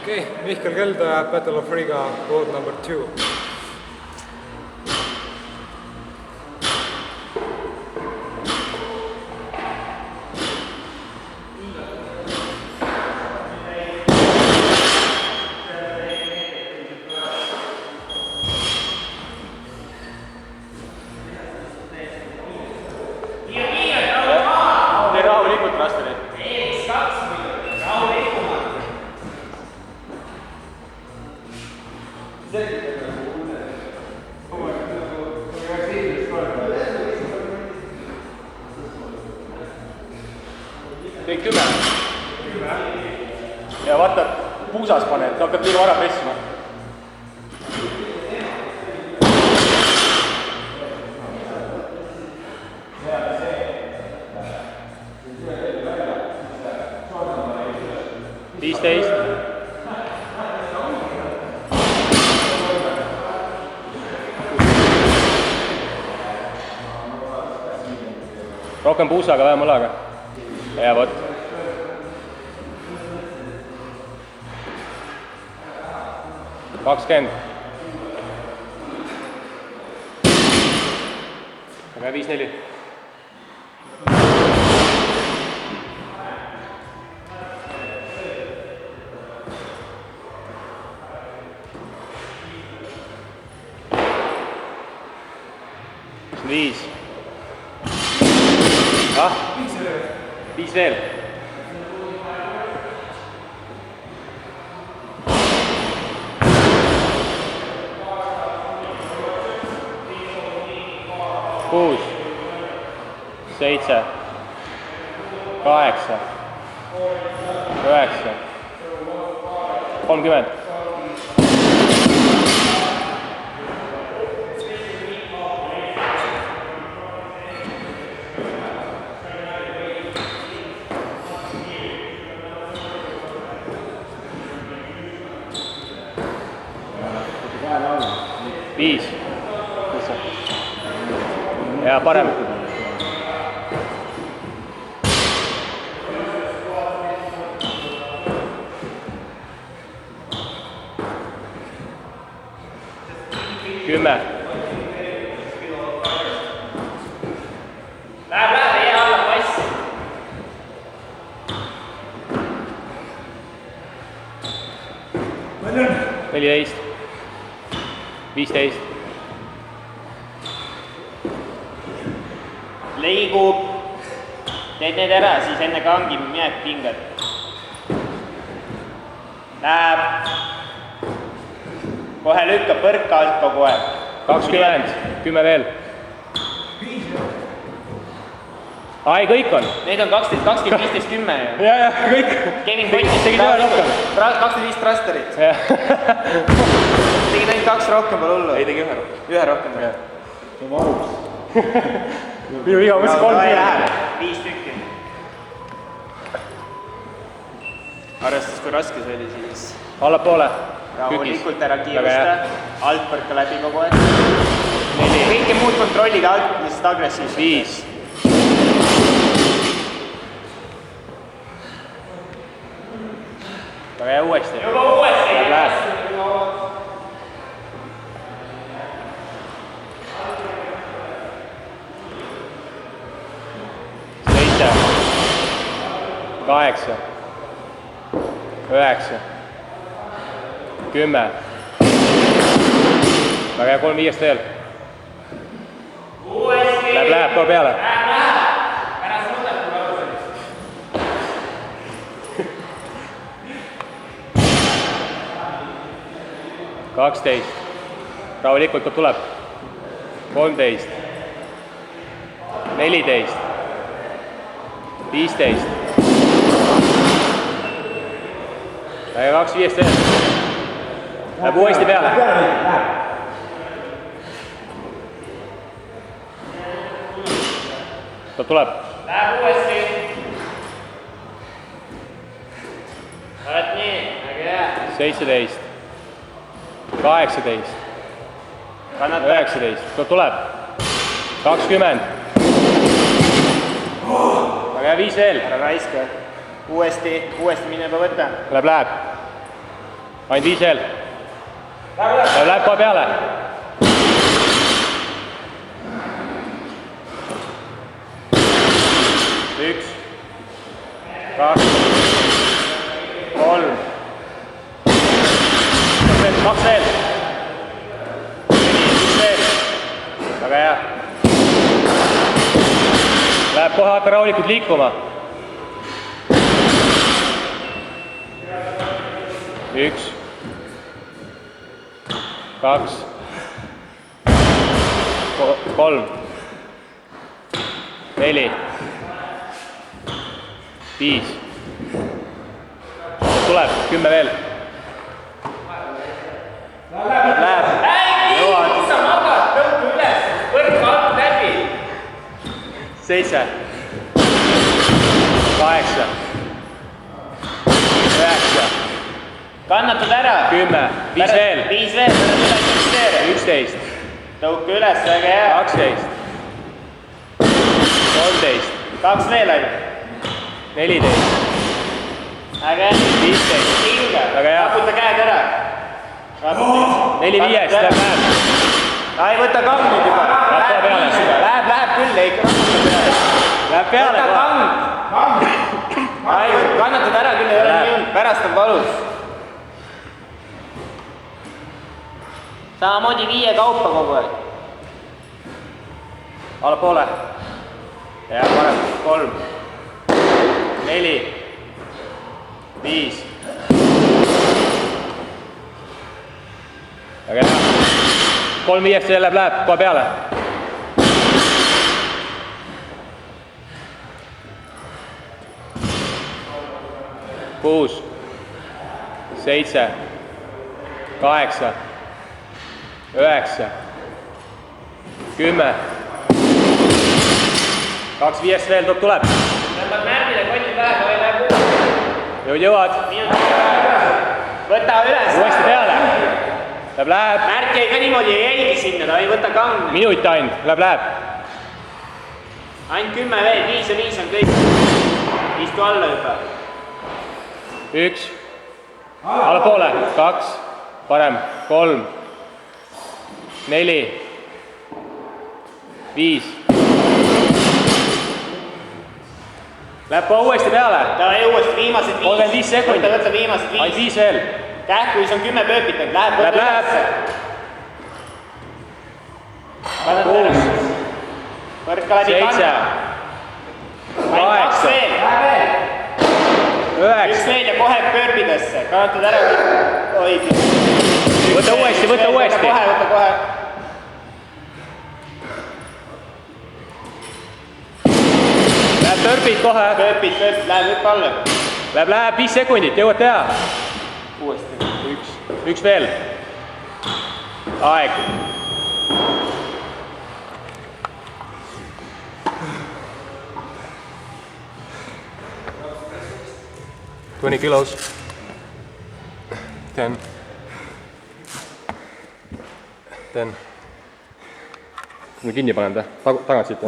Okay, Mihkel Kelda, Battle of Riga, road number 2. Rahulikult rasterid. Kõik 10. Ja vaata, puusas paned, hakkad liiga vara pressima. Rohkem puusaga, vähem õlaga. Ja vot. Kakskend. Aga 5-4. Viis. Ah, 5 veel. Kuus, 7, 8, 9, 30. Viis. Ja parem. Kümme. Läheb, jää alla pass. 14. 15. Liigub. Teed need ära, siis enne kangi jääb kingad. Läheb. Kohe lükkab põrka alt kogu aeg. 20. 10 veel. Ai, kõik on. Neid on 12, 20, 15, 10. Ja, kõik. Kevin Pottis tegid ühe rohkem. 25 trasterit. Tegid ainult 2 rohkem, pole hullu. Ei, tegi ühe rohkem. Ühe rohkem. See on varuks. Minu iga mõttes 3. 5 tükki. Arvestades, kui raske see oli, siis Allapoole. rahulikult ära kiirusta. Alt põrka läbi kogu aeg. Kõike muud kontrollid alt, lihtsalt agressiivselt. 5. Aga jää uuesti. Juba uuesti. Läheb. Seitse. 8. 9. 10. Väga hea, 3 5 veel. Uuesti. Läheb, too peale. Ära suudab, kui lausa. 12. Rahulikult tuleb. 13. 14. 15. Ja 2 5 veel. Läheb uuesti peale. Ta tuleb. Läheb uuesti. Oled nii, väga hea. 17. 18. 19. Ta tuleb. 20. Väga hea, 5 veel. Ära raiska. Uuesti mine juba võtta. Läheb. ainult 5 veel. Läheb kohe peale. Üks, 2, 3, 2 veel. 4, 1 veel. Väga hea. Läheb kohe, hakka rahulikult liikuma. 1, 2, 3, 4, 5. Tuleb 10 veel. Läheb. Jõuad. Sa magad, tõugu üles, võrk alt läbi. 7, 8, 9, Kannatad ära. 10, 5 veel. 5 veel, 11, tõuke üles, väga hea. 12, 13, 2 veel ainult. 14, Äge. 15. Hinge. Väga hea. Raputa käed ära. 4 5-st, läheb. Ai, võta kang nüüd juba. kohe peale. Läheb küll, ei raputa peale. Läheb peale Võta kohe. kang. Ai, kannatad ära küll, ei ole nii hull. Pärast on valus. Samamoodi 5 kaupa kogu aeg. Allapoole. Ja parem. 3, 4, 5. Väga hea. 3 5-st veel läheb kohe peale. 6, 7, 8, 9, 10. 2 5-st veel tuleb. Tõmbad märgile kotti pähe, kui ei lähe kuhu. Jõuad. Võta üles. Uuesti peale. Läheb. Märk jäi ka niimoodi, jäigi sinna, ta ei võta kang. Minut ainult, läheb. Ainult 10 veel, 5 ja 5 on kõik. Istu alla juba. 1, allapoole, 2, parem, 3, 4, 5. Läheb kohe uuesti peale. Ta ei uuesti viimased 5. 35 sekundit. Võta viimased 5. Ainult 5 veel. Kähkuis on 10 pööpitanud, läheb. Läheb. 6. Võrka läbi 7, 8, 9. Üks veel ja kohe pöörbidesse, kannatad ära. Võta uuesti. Võta kohe. Läheb törpid kohe. Pööpid, läheb hüpp alla. Läheb 5 sekundit, jõuad teha. Uuesti. Üks veel. Aeg. $20 kilos. 10. Kui me kinni panen ta, tagant siit.